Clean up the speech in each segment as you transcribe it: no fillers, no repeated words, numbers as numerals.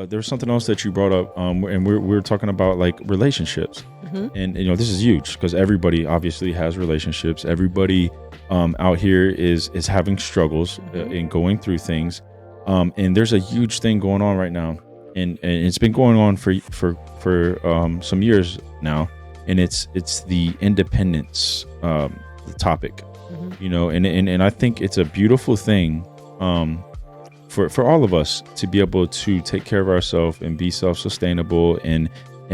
there was something else that you brought up, and we're talking about like relationships, and this is huge because everybody obviously has relationships. Everybody out here is having struggles and going through things, and there's a huge thing going on right now, and it's been going on for some years now, and it's the independence topic, and I think it's a beautiful thing. For all of us to be able to take care of ourselves and be self-sustainable and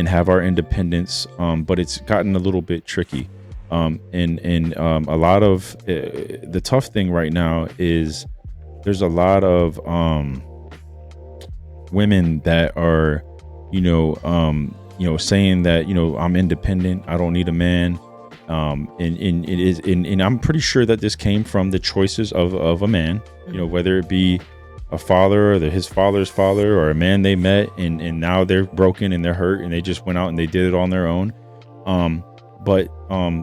have our independence, but it's gotten a little bit tricky, and a lot of the tough thing right now is there's a lot of women that are saying that I'm independent, I don't need a man, and it is, and I'm pretty sure that this came from the choices of a man, whether it be a father or his father's father or a man they met and now they're broken and they're hurt and they just went out and they did it on their own. But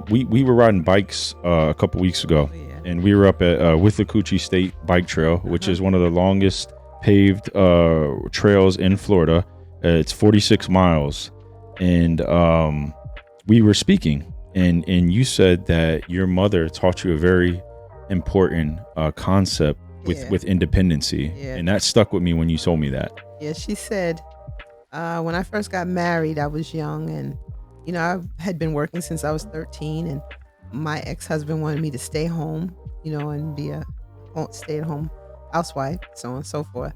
we were riding bikes a couple weeks ago, and we were up at Withlacoochee State Bike Trail, which is one of the longest paved trails in Florida. It's 46 miles, and we were speaking, and you said that your mother taught you a very important concept with independency, and that stuck with me when you told me that. Yeah, she said, when I first got married, I was young, and I had been working since I was 13, and my ex-husband wanted me to stay home, and be a stay-at-home housewife, so on and so forth.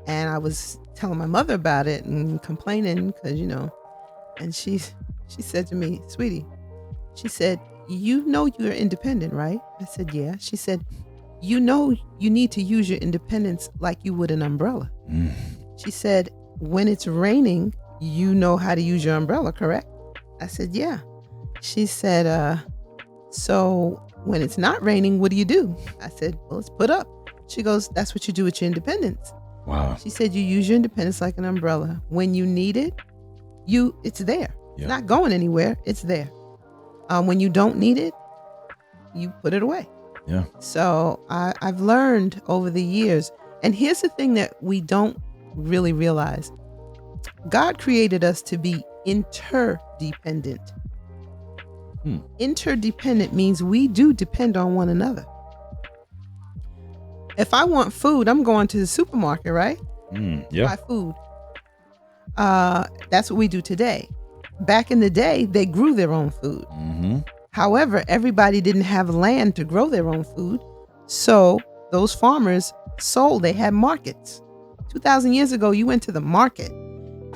And I was telling my mother about it and complaining because, and she said to me, "Sweetie," she said, "you're independent, right?" I said, "Yeah." She said, "You need to use your independence like you would an umbrella." She said, "When it's raining, you know how to use your umbrella, correct?" I said, "Yeah." She said, "So when it's not raining, what do you do?" I said, "Well, it's put up." She goes, "That's what you do with your independence." Wow. She said, "You use your independence like an umbrella. When you need it, it's there. It's not going anywhere. It's there. When you don't need it, you put it away." Yeah. So I've learned over the years, and here's the thing that we don't really realize. God created us to be interdependent. Interdependent means we do depend on one another. If I want food, I'm going to the supermarket, right? Buy food. That's what we do today. Back in the day, they grew their own food. However, everybody didn't have land to grow their own food. So those farmers sold, they had markets. 2,000 years ago, you went to the market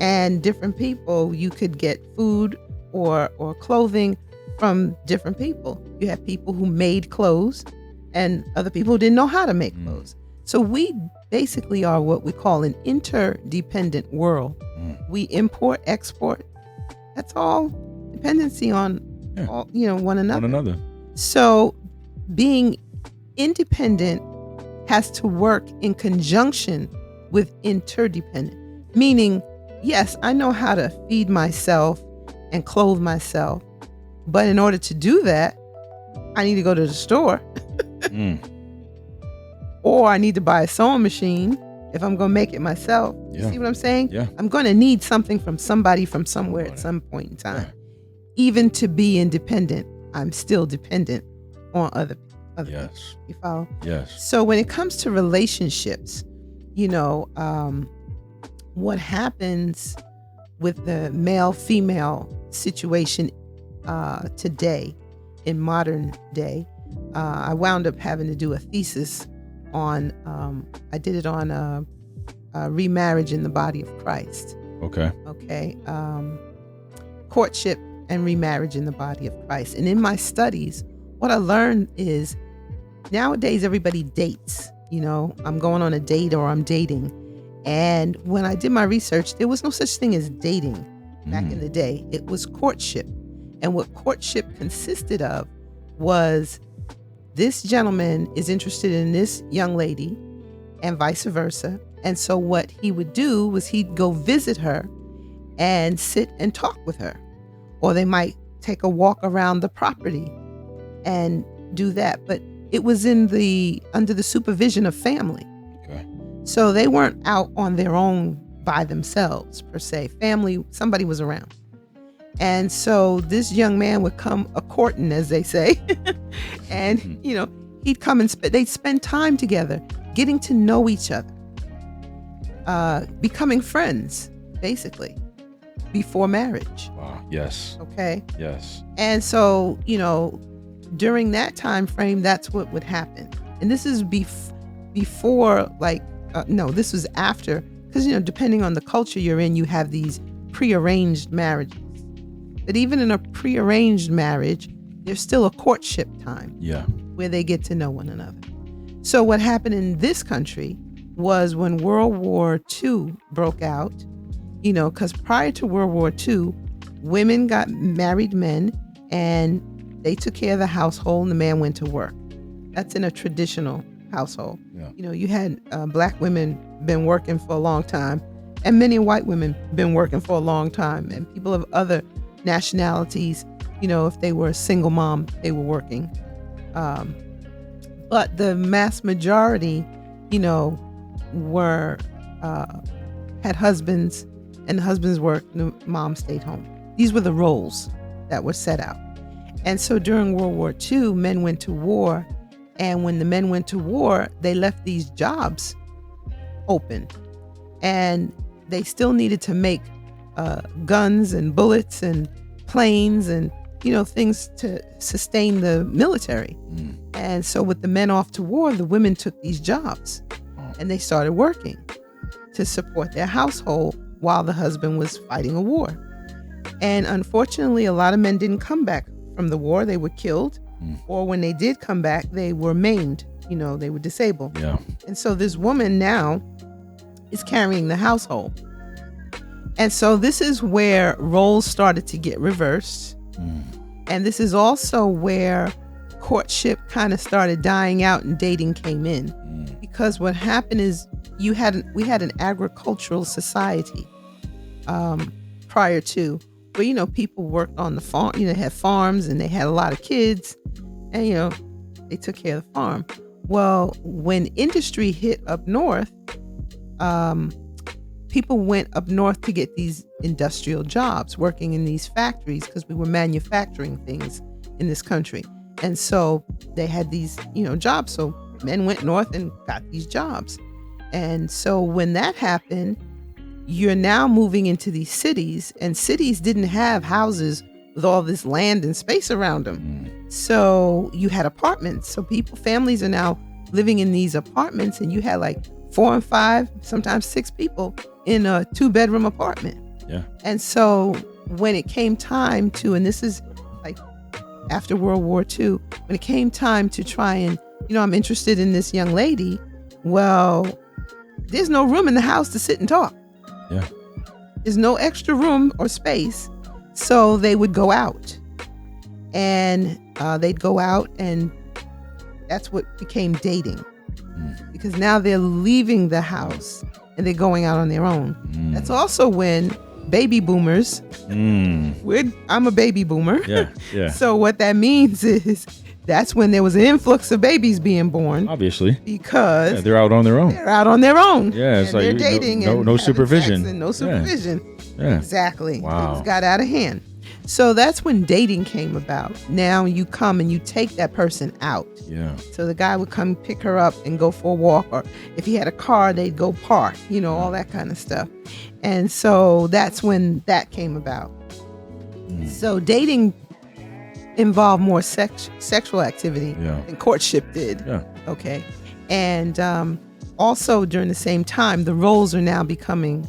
and different people, you could get food or clothing from different people. You had people who made clothes and other people who didn't know how to make clothes. So we basically are what we call an interdependent world. We import, export. That's all dependency on one another. So being independent has to work in conjunction with interdependent, meaning, yes, I know how to feed myself and clothe myself, but in order to do that, I need to go to the store or I need to buy a sewing machine if I'm going to make it myself. You see what I'm saying? Yeah. I'm going to need something from somebody from somewhere at some point in time. Even to be independent, I'm still dependent on other people. You follow? Yes. So when it comes to relationships, what happens with the male-female situation today, in modern day, I wound up having to do a thesis on, I did it on remarriage in the body of Christ. Okay. Courtship and remarriage in the body of Christ. And in my studies, what I learned is nowadays everybody dates. I'm going on a date or I'm dating. And when I did my research, there was no such thing as dating back in the day. It was courtship. And what courtship consisted of was this gentleman is interested in this young lady and vice versa. And so what he would do was he'd go visit her and sit and talk with her. Or they might take a walk around the property and do that. But it was under the supervision of family. Okay. So they weren't out on their own by themselves per se. Family, somebody was around. And so this young man would come a courting, as they say, and he'd come and they'd spend time together, getting to know each other, becoming friends, basically, before marriage. Wow. Yes. Okay. Yes. And so, during that time frame, that's what would happen. And this is before, this was after, because, depending on the culture you're in, you have these prearranged marriages. But even in a prearranged marriage, there's still a courtship time. Yeah. Where they get to know one another. So what happened in this country was when World War II broke out, because prior to World War II, women got married men and they took care of the household and the man went to work. That's in a traditional household. Yeah. You had black women been working for a long time, and many white women been working for a long time, and people of other nationalities, if they were a single mom, they were working. But the mass majority, were had husbands, and the husbands worked, and the mom stayed home. These were the roles that were set out. And so during World War II, men went to war, and when the men went to war, they left these jobs open, and they still needed to make guns and bullets and planes and things to sustain the military. And so with the men off to war, the women took these jobs and they started working to support their household while the husband was fighting a war. And unfortunately, a lot of men didn't come back from the war. They were killed, or when they did come back, they were maimed, they were disabled. Yeah. And so this woman now is carrying the household. And so this is where roles started to get reversed. And this is also where courtship kind of started dying out and dating came in. Because what happened is we had an agricultural society prior to, where people worked on the farm. They had farms and they had a lot of kids, and they took care of the farm. Well, when industry hit up north, people went up north to get these industrial jobs, working in these factories, because we were manufacturing things in this country. And so they had these, jobs. So men went north and got these jobs. And so when that happened, you're now moving into these cities, and cities didn't have houses with all this land and space around them. So you had apartments. So families are now living in these apartments, and you had like 4 and 5, sometimes 6 people in a 2-bedroom apartment. Yeah. And so when it came time to, and this is like after World War II, when it came time to try and, I'm interested in this young lady, well, there's no room in the house to sit and talk. Yeah. There's no extra room or space. So they would go out, and they'd go out, and that's what became dating. Because now they're leaving the house and they're going out on their own. That's also when baby boomers, I'm a baby boomer. Yeah, yeah. So what that means is that's when there was an influx of babies being born. Obviously. Because they're out on their own. They're out on their own. Yeah, it's and like they're dating no and supervision. And no supervision. Yeah. Exactly. Wow. Things got out of hand. So that's when dating came about. Now you come and you take that person out. Yeah. So the guy would come pick her up and go for a walk, or if he had a car, they'd go park, all that kind of stuff. And so that's when that came about. So dating involved more sexual activity than courtship did. Yeah. Okay. And also during the same time, the roles are now becoming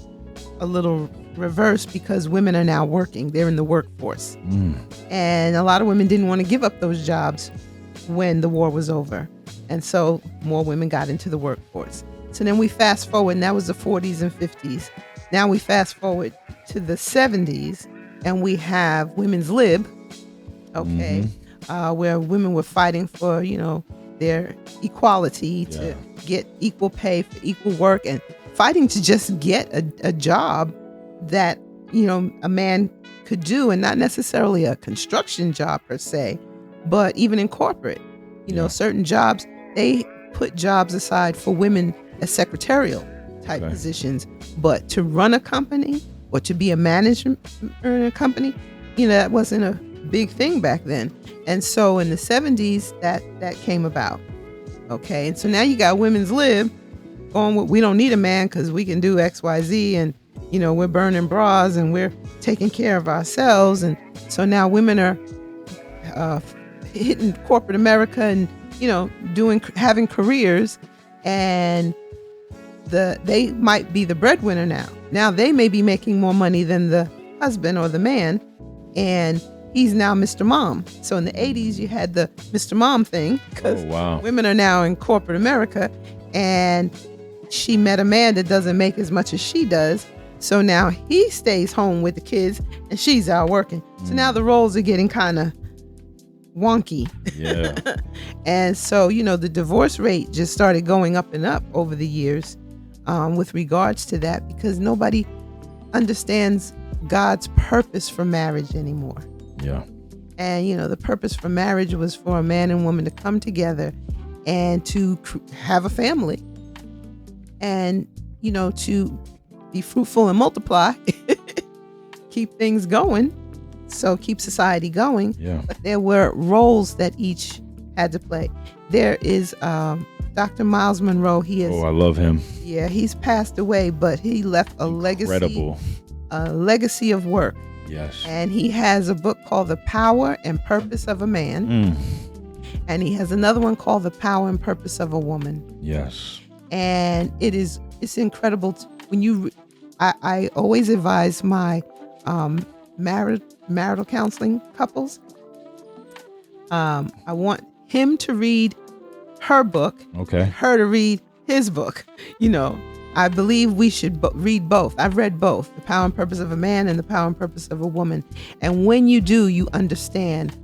a little reversed, because women are now working. They're in the workforce. And a lot of women didn't want to give up those jobs when the war was over. And so more women got into the workforce. So then we fast forward, and that was the 40s and 50s. Now we fast forward to the 70s, and we have women's lib, where women were fighting for, their equality, to get equal pay for equal work, and fighting to just get a job that, a man could do, and not necessarily a construction job per se, but even in corporate, certain jobs, they put jobs aside for women as secretarial. type Okay. positions, but to run a company or to be a manager in a company, that wasn't a big thing back then. And so in the 70s, that came about. Okay, and so now you got women's lib going with, we don't need a man because we can do XYZ, and we're burning bras and we're taking care of ourselves. And so now women are hitting corporate America and having careers, and they might be the breadwinner now. Now they may be making more money than the husband or the man, and he's now Mr. Mom. So in the 80s, you had the Mr. Mom thing because women are now in corporate America, and she met a man that doesn't make as much as she does. So now he stays home with the kids and she's out working. So now the roles are getting kind of wonky. Yeah. And so, the divorce rate just started going up and up over the years with regards to that, because nobody understands God's purpose for marriage anymore. Yeah. And, the purpose for marriage was for a man and woman to come together and to have a family and, to be fruitful and multiply, keep things going. So keep society going. Yeah. But there were roles that each had to play. There is Dr. Miles Monroe. He is. Oh, I love him. Yeah, he's passed away, but he left a Incredible. legacy of work. Yes. And he has a book called The Power and Purpose of a Man. And he has another one called The Power and Purpose of a Woman. Yes. And it's incredible when I always advise my marital counseling couples. I want him to read her book. Okay. Her to read his book. I believe we should read both. I've read both, The Power and Purpose of a Man and The Power and Purpose of a Woman. And when you do, you understand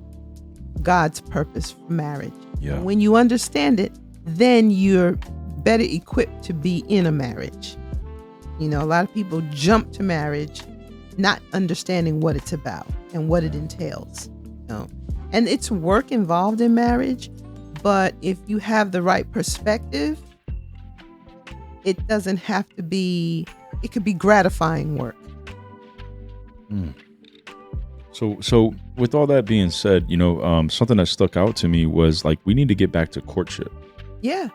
God's purpose for marriage. Yeah. And when you understand it, then you're better equipped to be in a marriage. A lot of people jump to marriage not understanding what it's about and what it entails. And it's work involved in marriage, but if you have the right perspective, it doesn't have to be, it could be gratifying work. So with all that being said, something that stuck out to me was like, we need to get back to courtship. Yeah.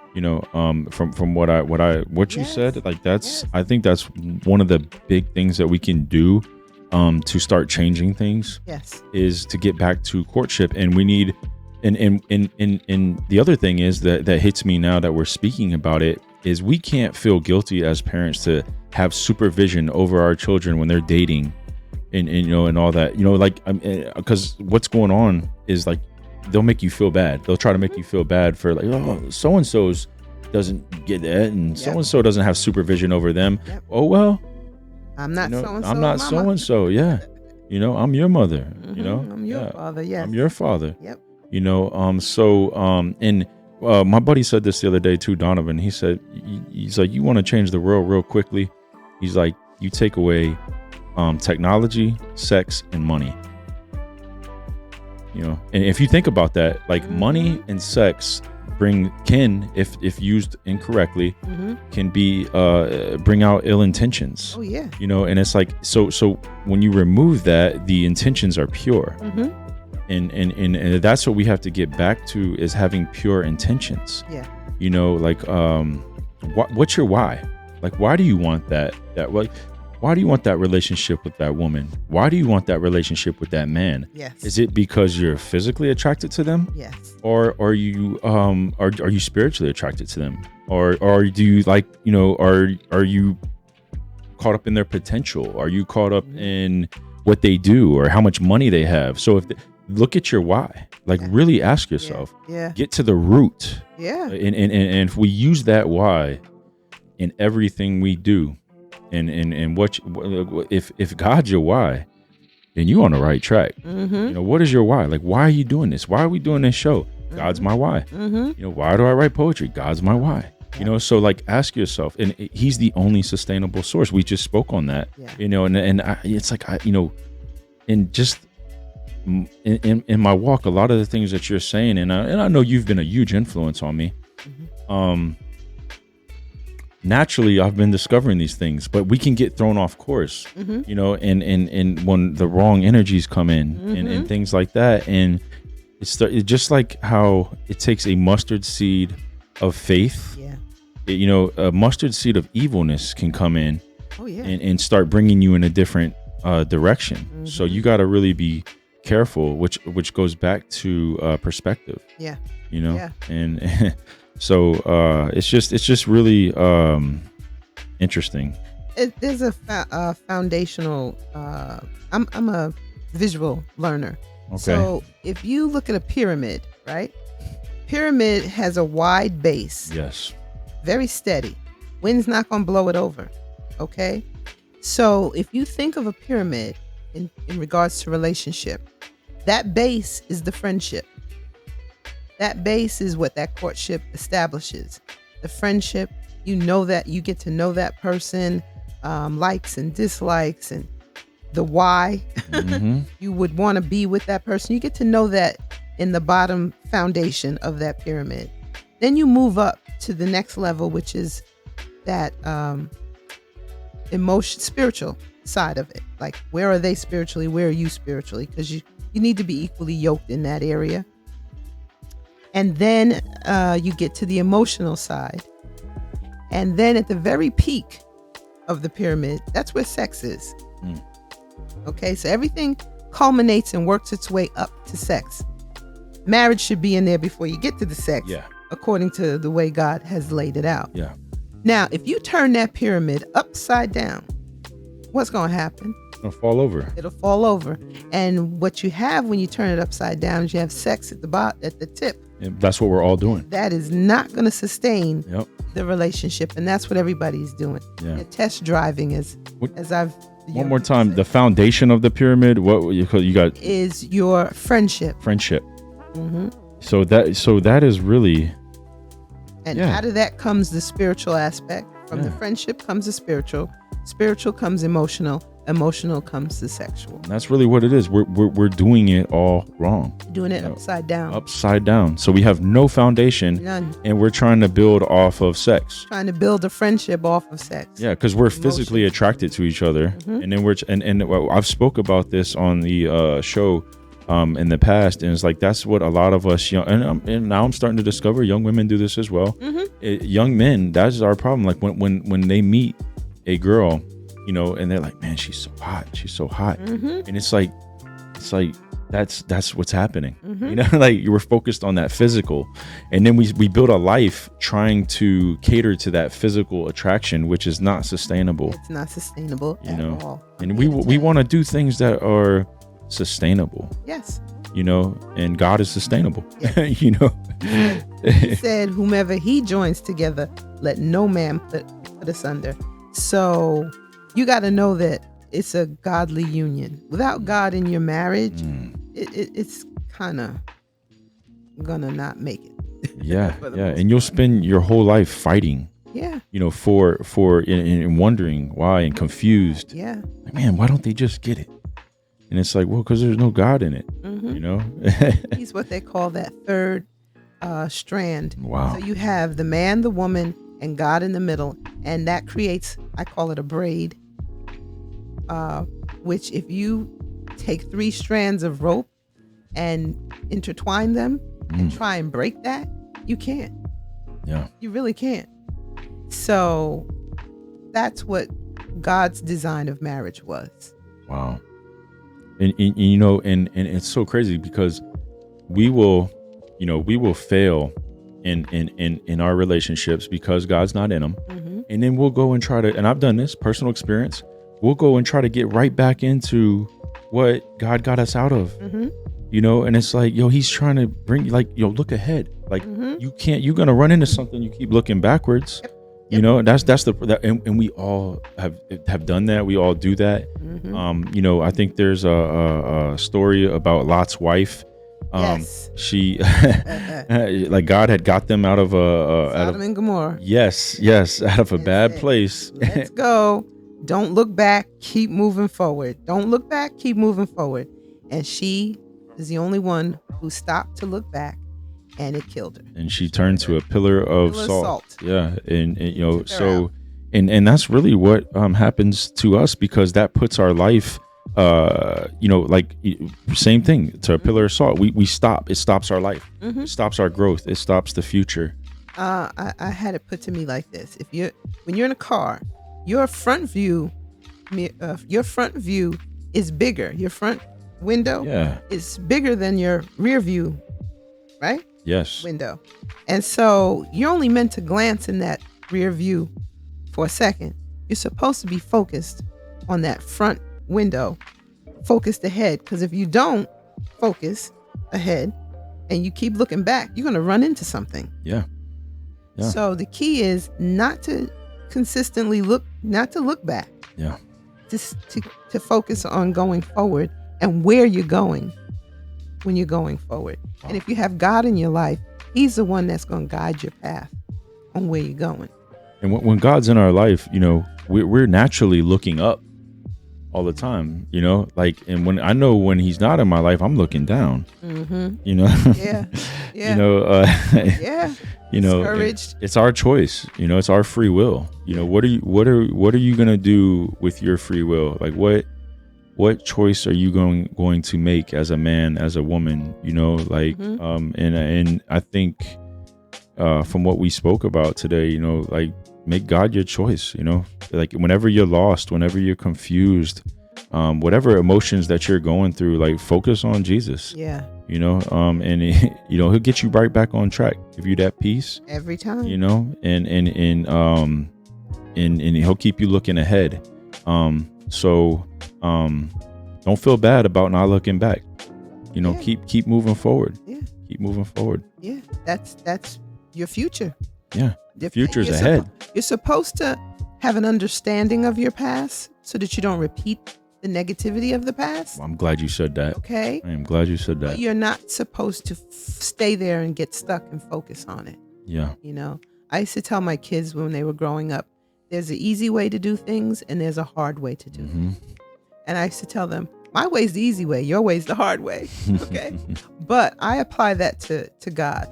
From what you said, like I think that's one of the big things that we can do to start changing things. Yes. Is to get back to courtship. And we need, and the other thing is that hits me now that we're speaking about it, is we can't feel guilty as parents to have supervision over our children when they're dating and all that, because what's going on is like, they'll make you feel bad. They'll try to make you feel bad for like, oh, so-and-so's doesn't get that, and so-and-so doesn't have supervision over them. Yep. Oh, well, I'm not so-and-so. I'm not so-and-so. Yeah. I'm your mother, I'm your father. Yes. I'm your father. Yep. And my buddy said this the other day too, Donovan. He said, he's like, you want to change the world real quickly. He's like, you take away technology, sex, and money. And if you think about that, like money and sex if used incorrectly, can be bring out ill intentions. Oh yeah. And it's like, so when you remove that, the intentions are pure. And that's what we have to get back to, is having pure intentions. Yeah. What's your why? Like, why do you want that why do you want that relationship with that woman? Why do you want that relationship with that man? Yes. Is it because you're physically attracted to them? Yes. Or are you are you spiritually attracted to them? Or do you are you caught up in their potential? Are you caught up in what they do or how much money they have? So look at your why. Like, really ask yourself. Yeah. Get to the root. Yeah. And if we use that why in everything we do, and what if God's your why, then you on the right track. What is your why? Like, why are you doing this? Why are we doing this show? God's my why. Why do I write poetry? God's my why. So like, ask yourself, and he's the only sustainable source. We just spoke on that. It's like, and just in my walk, a lot of the things that you're saying, and I know you've been a huge influence on me. naturally I've been discovering these things, but we can get thrown off course, you know, and when the wrong energies come in and things like that. And it's just like how it takes a mustard seed of faith. Yeah. You know, a mustard seed of evilness can come in Yeah. and start bringing you in a different direction. So you got to really be careful, which goes back to perspective. Yeah. You know, Yeah. and so it's just really interesting. There's a foundational. I'm a visual learner. Okay. So if you look at a pyramid, right? Pyramid has a wide base. Yes. Very steady. Wind's not going to blow it over. Okay. So if you think of a pyramid in regards to relationship, that base is the friendship. That base is what that courtship establishes. The friendship, you know, that you get to know that person, likes and dislikes, and the why you would want to be with that person. You get to know that in the bottom foundation of that pyramid. Then you move up to the next level, which is that spiritual side of it. Like, where are they spiritually? Where are you spiritually? Because you need to be equally yoked in that area. And then you get to the emotional side. And then at the very peak of the pyramid, that's where sex is. Okay, so everything culminates and works its way up to sex. Marriage should be in there before you get to the sex, according to the way God has laid it out. Yeah. Now, if you turn that pyramid upside down, what's going to happen? It'll fall over. It'll fall over. And what you have when you turn it upside down is you have sex at the tip. And that's what we're all doing. That is not going to sustain the relationship, and that's what everybody's doing. Yeah. They're test driving, as I've. One more time, the foundation of the pyramid. What you got is your friendship. Friendship. So that is really. And out of that comes the spiritual aspect. From the friendship comes the spiritual. Spiritual comes emotional. Emotional comes the sexual. And that's really what it is. We're doing it all wrong. Doing it upside down. Upside down. So we have no foundation. None. And we're trying to build off of sex. Trying to build a friendship off of sex. Yeah, because we're physically attracted to each other, and then and I've spoke about this on the show in the past, and it's like that's what a lot of us young and now I'm starting to discover young women do this as well. Young men, that's our problem. Like when they meet a girl, you know, and they're like, man, she's so hot, and it's like that's what's happening. You know, like you were focused on that physical, and then we build a life trying to cater to that physical attraction, which is not sustainable. It's not sustainable at all. And we want to do things that are sustainable. Yes. You know, and God is sustainable. Yes. You know, He said, whomever he joins together, let no man put asunder. So you got to know that it's a godly union. Without God in your marriage, it's kind of gonna not make it. Yeah. And you'll spend your whole life fighting. Yeah. You know, for and wondering why and confused. Yeah. Like, man, why don't they just get it? And it's like, well, because there's no God in it. You know. He's what they call that third strand. Wow. So you have the man, the woman, and God in the middle, and that creates, I call it a braid. Which if you take 3 strands of rope and intertwine them and try and break that, you can't. Yeah. You really can't. So that's what God's design of marriage was. Wow. And you know, and it's so crazy because we will fail in our relationships because God's not in them. And then we'll go and try to, and I've done this, personal experience, we'll go and try to get right back into what God got us out of. You know, and it's like, yo, he's trying to bring you, like, yo, look ahead. Like, you can't, you're gonna run into something, you keep looking backwards. You know, that's and we all have done that. We all do that. You know, I think there's a story about Lot's wife. She like God had got them out of Sodom and Gomorrah. Yes, out of a bad place. Let's go. Don't look back. Keep moving forward. Don't look back. Keep moving forward. And she is the only one who stopped to look back, and it killed her. And she turned to a pillar of salt. Yeah, and you know, so and that's really what happens to us, because that puts our life, like same thing to a pillar of salt. We stop. It stops our life. It stops our growth. It stops the future. I had it put to me like this: when you're in a car, your front view is bigger. Your front window is bigger than your rear view, right? Yes. Window. And so you're only meant to glance in that rear view for a second. You're supposed to be focused on that front window, focused ahead. Because if you don't focus ahead and you keep looking back, you're going to run into something. Yeah. So the key is not to consistently look back. Yeah. Just to focus on going forward and where you're going when you're going forward. Wow. And if you have God in your life, He's the one that's going to guide your path on where you're going. And when God's in our life, we're naturally looking up all the time, and when He's not in my life, I'm looking down, Yeah. Discouraged. It's our choice, it's our free will. What are you going to do with your free will? Like what choice are you going to make as a man, as a woman, and I think from what we spoke about today, make God your choice, like whenever you're lost, whenever you're confused, whatever emotions that you're going through, like focus on Jesus. Yeah. And He'll get you right back on track, give you that peace every time, and He'll keep you looking ahead. Don't feel bad about not looking back. Keep moving forward. Yeah. Keep moving forward. Yeah. That's your future. Yeah. The future's ahead. You're supposed to have an understanding of your past so that you don't repeat the negativity of the past. Well, I'm glad you said that. Okay. I am glad you said that. But you're not supposed to stay there and get stuck and focus on it. Yeah. I used to tell my kids when they were growing up, there's an easy way to do things and there's a hard way to do things. And I used to tell them, my way's the easy way, your way's the hard way. Okay. But I apply that to God.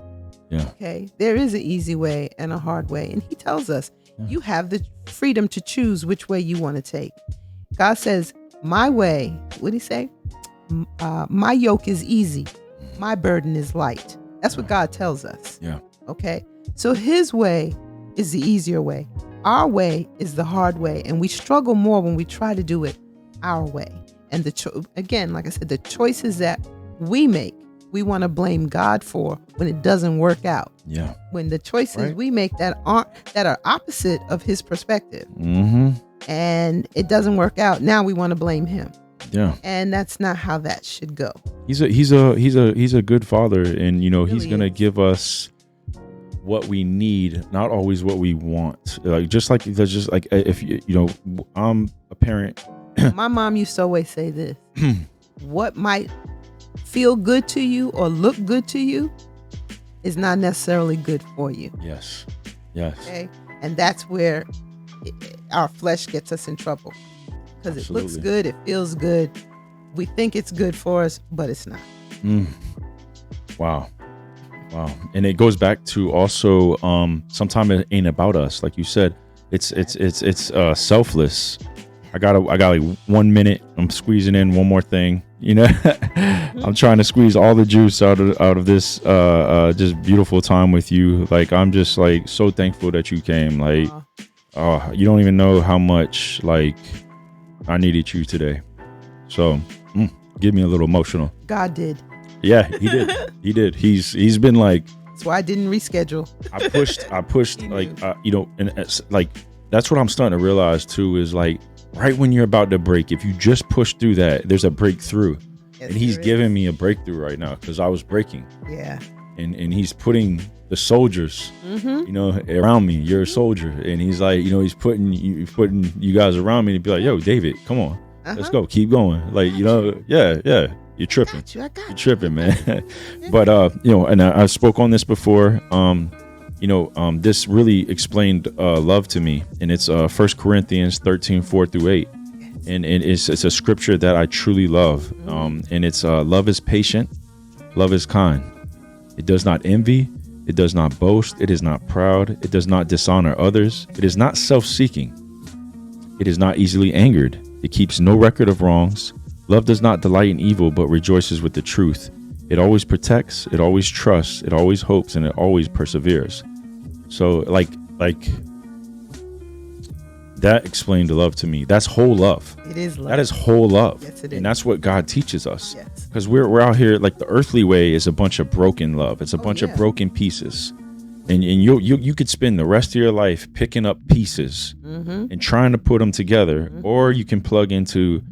Yeah. Okay. There is an easy way and a hard way. And He tells us you have the freedom to choose which way you want to take. God says, my way, what did He say? My yoke is easy. My burden is light. That's what God tells us. Yeah. Okay. So His way is the easier way. Our way is the hard way. And we struggle more when we try to do it our way. And again, like I said, the choices that we make, we want to blame God for when it doesn't work out. Yeah. When the choices we make that are opposite of His perspective, and it doesn't work out, now we want to blame Him. Yeah. And that's not how that should go. He's a good Father, and Really He's gonna give us what we need, not always what we want. If I'm a parent. My mom used to always say this: what might feel good to you or look good to you is not necessarily good for you. Yes. Okay. And that's where our flesh gets us in trouble, because it looks good, it feels good, we think it's good for us, but it's not. Wow. And it goes back to also sometimes it ain't about us, like you said. It's selfless. I got like 1 minute. I'm squeezing in one more thing. I'm trying to squeeze all the juice out of this just beautiful time with you. Like, I'm just like so thankful that you came. Like, you don't even know how much like I needed you today. So get me a little emotional. God did. Yeah, He did. He did. He's been like. That's why I didn't reschedule. I pushed like and it's like that's what I'm starting to realize too, is like right when you're about to break, if you just push through that, there's a breakthrough. Yes, and He's giving me a breakthrough right now because I was breaking. Yeah. And He's putting the soldiers, around me. You're a soldier, and He's like, He's putting you guys around me to be like, yo, David, come on, let's go, keep going. Like, yeah. You're tripping. You're tripping, man. But and I spoke on this before. This really explained love to me, and it's 1 Corinthians 13:4-8, and it's a scripture that I truly love. And it's love is patient, love is kind. It does not envy, It does not boast. It is not proud. It does not dishonor others. It is not self-seeking. It is not easily angered. It keeps no record of wrongs. Love does not delight in evil, but rejoices with the truth. It always protects. It always trusts. It always hopes, and it always perseveres. So like that explained love to me. That's whole love. It is love. That is whole love. Yes, it is. And that's what God teaches us. Yes. Because we're out here, like the earthly way is a bunch of broken love. It's a bunch of broken pieces. And you could spend the rest of your life picking up pieces and trying to put them together, or you can plug into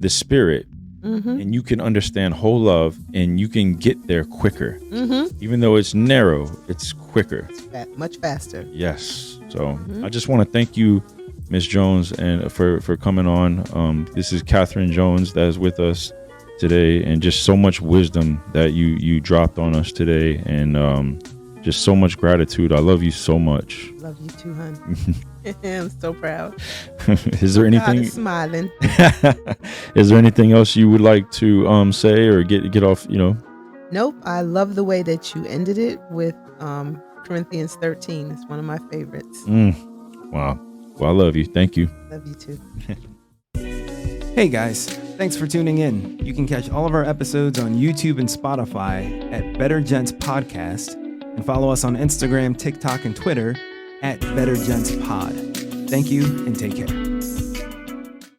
the spirit and you can understand whole love, and you can get there quicker. Even though it's narrow, it's quicker. It's much faster. Yes. So I just want to thank you, Miss Jones, and for coming on. This is Catherine Jones that is with us today, and just so much wisdom that you dropped on us today, and just so much gratitude. I love you so much. Love you too, hon. I'm so proud. Is there anything? God is smiling. Is there anything else you would like to say or get off? Nope. I love the way that you ended it with Corinthians 13. It's one of my favorites. Wow. Well, I love you. Thank you. Love you too. Hey guys, thanks for tuning in. You can catch all of our episodes on YouTube and Spotify at Better Gents Podcast, and follow us on Instagram, TikTok, and Twitter at Better Gents Pod. Thank you and take care.